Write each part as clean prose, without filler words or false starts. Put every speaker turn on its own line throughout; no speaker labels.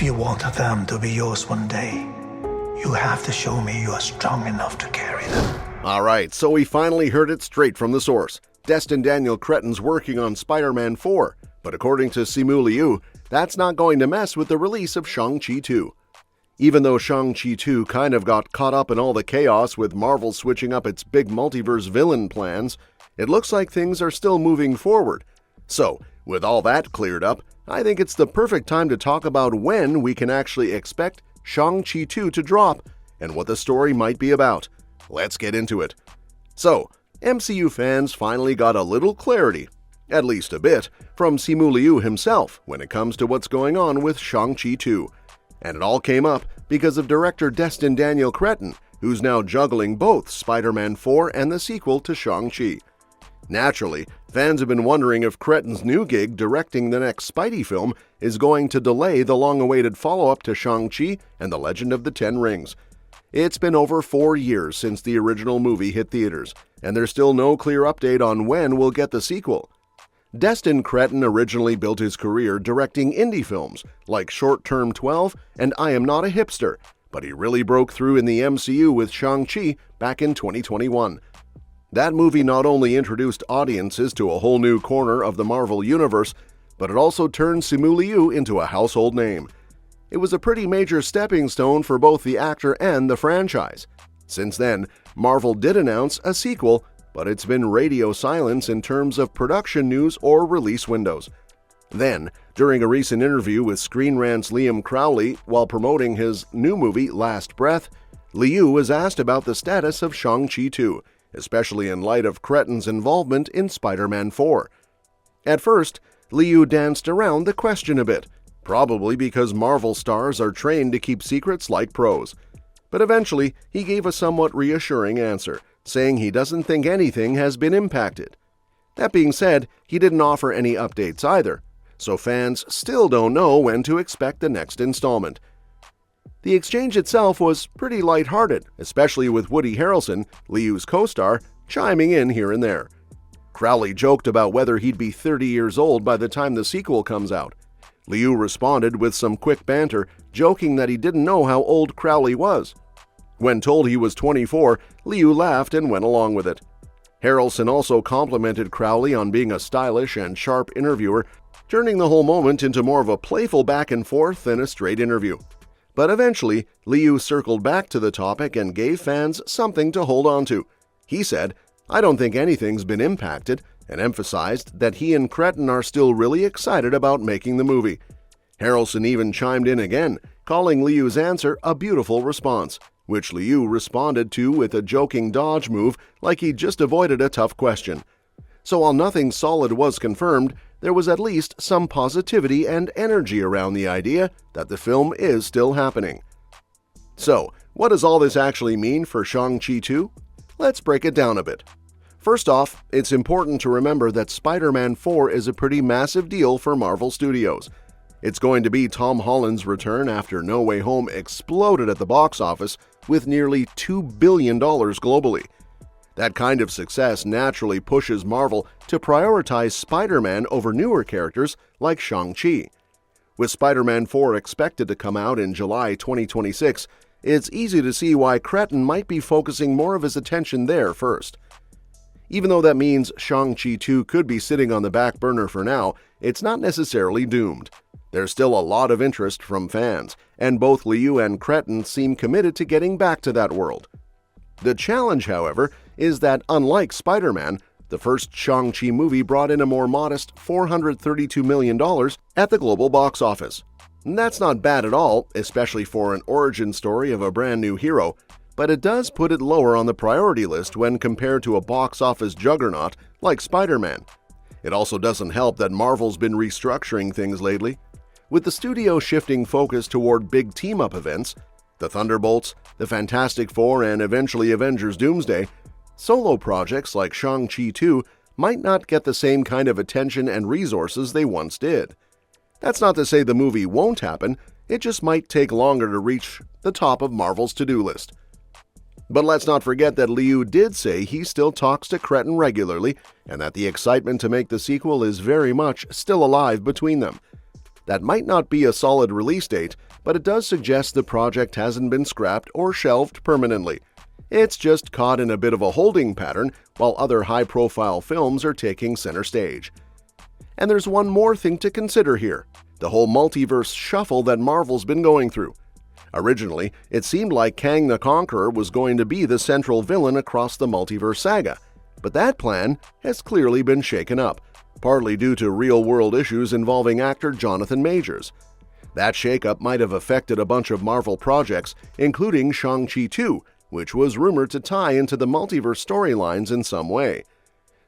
you want them to be yours one day, you have to show me you are strong enough to carry them.
Alright, so we finally heard it straight from the source. Destin Daniel Cretton's working on Spider-Man 4, but according to Simu Liu, that's not going to mess with the release of Shang-Chi 2. Even though Shang-Chi 2 kind of got caught up in all the chaos with Marvel switching up its big multiverse villain plans, it looks like things are still moving forward. So, with all that cleared up, I think it's the perfect time to talk about when we can actually expect Shang-Chi 2 to drop and what the story might be about. Let's get into it. So, MCU fans finally got a little clarity, at least a bit, from Simu Liu himself when it comes to what's going on with Shang-Chi 2. And it all came up because of director Destin Daniel Cretton, who's now juggling both Spider-Man 4 and the sequel to Shang-Chi. Naturally, fans have been wondering if Cretton's new gig directing the next Spidey film is going to delay the long-awaited follow-up to Shang-Chi and the Legend of the Ten Rings. It's been over 4 years since the original movie hit theaters, and there's still no clear update on when we'll get the sequel. Destin Cretton originally built his career directing indie films like Short Term 12 and I Am Not a Hipster, but he really broke through in the MCU with Shang-Chi back in 2021. That movie not only introduced audiences to a whole new corner of the Marvel Universe, but it also turned Simu Liu into a household name. It was a pretty major stepping stone for both the actor and the franchise. Since then, Marvel did announce a sequel, but it's been radio silence in terms of production news or release windows. Then, during a recent interview with Screen Rant's Liam Crowley while promoting his new movie Last Breath, Liu was asked about the status of Shang-Chi 2, especially in light of Cretton's involvement in Spider-Man 4. At first, Liu danced around the question a bit, probably because Marvel stars are trained to keep secrets like pros. But eventually, he gave a somewhat reassuring answer, saying he doesn't think anything has been impacted. That being said, he didn't offer any updates either, so fans still don't know when to expect the next installment. The exchange itself was pretty lighthearted, especially with Woody Harrelson, Liu's co-star, chiming in here and there. Crowley joked about whether he'd be 30 years old by the time the sequel comes out. Liu responded with some quick banter, joking that he didn't know how old Crowley was. When told he was 24, Liu laughed and went along with it. Harrelson also complimented Crowley on being a stylish and sharp interviewer, turning the whole moment into more of a playful back and forth than a straight interview. But eventually, Liu circled back to the topic and gave fans something to hold on to. He said, "I don't think anything's been impacted," and emphasized that he and Cretton are still really excited about making the movie. Harrelson even chimed in again, calling Liu's answer a beautiful response, which Liu responded to with a joking dodge move like he just avoided a tough question. So while nothing solid was confirmed, there was at least some positivity and energy around the idea that the film is still happening. So, what does all this actually mean for Shang-Chi 2? Let's break it down a bit. First off, it's important to remember that Spider-Man 4 is a pretty massive deal for Marvel Studios. It's going to be Tom Holland's return after No Way Home exploded at the box office with nearly $2 billion globally. That kind of success naturally pushes Marvel to prioritize Spider-Man over newer characters like Shang-Chi. With Spider-Man 4 expected to come out in July 2026, it's easy to see why Cretton might be focusing more of his attention there first. Even though that means Shang-Chi 2 could be sitting on the back burner for now, it's not necessarily doomed. There's still a lot of interest from fans, and both Liu and Cretton seem committed to getting back to that world. The challenge, however, is that unlike Spider-Man, the first Shang-Chi movie brought in a more modest $432 million at the global box office. And that's not bad at all, especially for an origin story of a brand new hero, but it does put it lower on the priority list when compared to a box office juggernaut like Spider-Man. It also doesn't help that Marvel's been restructuring things lately. With the studio shifting focus toward big team-up events, the Thunderbolts, the Fantastic Four, and eventually Avengers Doomsday, solo projects like Shang-Chi 2 might not get the same kind of attention and resources they once did. That's not to say the movie won't happen, it just might take longer to reach the top of Marvel's to-do list. But let's not forget that Liu did say he still talks to Cretton regularly and that the excitement to make the sequel is very much still alive between them. That might not be a solid release date, but it does suggest the project hasn't been scrapped or shelved permanently. It's just caught in a bit of a holding pattern while other high-profile films are taking center stage. And there's one more thing to consider here: the whole multiverse shuffle that Marvel's been going through. Originally, it seemed like Kang the Conqueror was going to be the central villain across the multiverse saga, but that plan has clearly been shaken up, partly due to real-world issues involving actor Jonathan Majors. That shakeup might have affected a bunch of Marvel projects, including Shang-Chi 2, which was rumored to tie into the multiverse storylines in some way.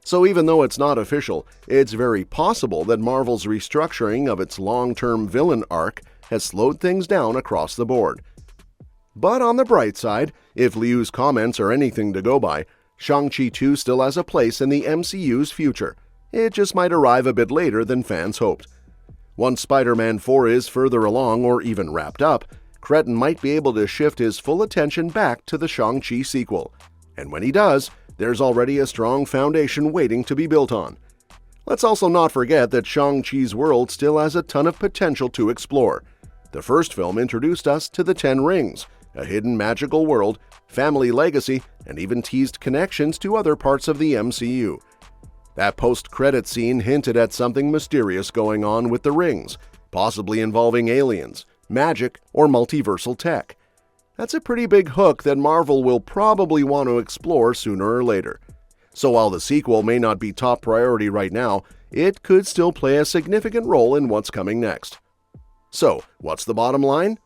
So even though it's not official, it's very possible that Marvel's restructuring of its long-term villain arc has slowed things down across the board. But on the bright side, if Liu's comments are anything to go by, Shang-Chi 2 still has a place in the MCU's future. It just might arrive a bit later than fans hoped. Once Spider-Man 4 is further along or even wrapped up, Cretton might be able to shift his full attention back to the Shang-Chi sequel. And when he does, there's already a strong foundation waiting to be built on. Let's also not forget that Shang-Chi's world still has a ton of potential to explore. The first film introduced us to the Ten Rings, a hidden magical world, family legacy, and even teased connections to other parts of the MCU. That post-credit scene hinted at something mysterious going on with the rings, possibly involving aliens, magic, or multiversal tech. That's a pretty big hook that Marvel will probably want to explore sooner or later. So while the sequel may not be top priority right now, it could still play a significant role in what's coming next. So, what's the bottom line?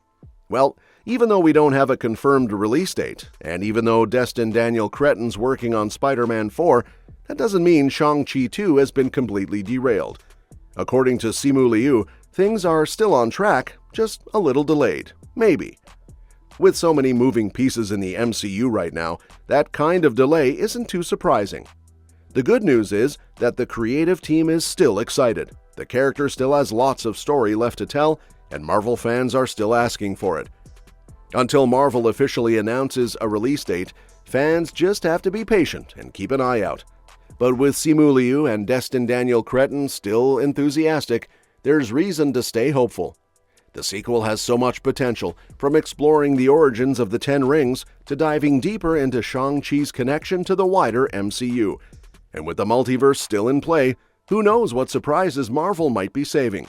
Well, even though we don't have a confirmed release date, and even though Destin Daniel Cretton's working on Spider-Man 4, that doesn't mean Shang-Chi 2 has been completely derailed. According to Simu Liu, things are still on track, just a little delayed. Maybe. With so many moving pieces in the MCU right now, that kind of delay isn't too surprising. The good news is that the creative team is still excited. The character still has lots of story left to tell, and Marvel fans are still asking for it. Until Marvel officially announces a release date, fans just have to be patient and keep an eye out. But with Simu Liu and Destin Daniel Cretton still enthusiastic, there's reason to stay hopeful. The sequel has so much potential, from exploring the origins of the Ten Rings to diving deeper into Shang-Chi's connection to the wider MCU. And with the multiverse still in play, who knows what surprises Marvel might be saving.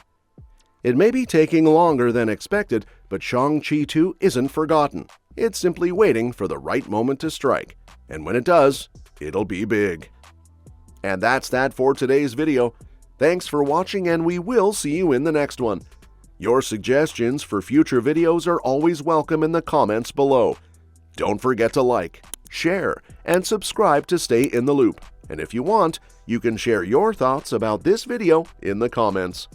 It may be taking longer than expected, but Shang-Chi 2 isn't forgotten. It's simply waiting for the right moment to strike. And when it does, it'll be big. And that's that for today's video. Thanks for watching, and we will see you in the next one. Your suggestions for future videos are always welcome in the comments below. Don't forget to like, share, and subscribe to stay in the loop. And if you want, you can share your thoughts about this video in the comments.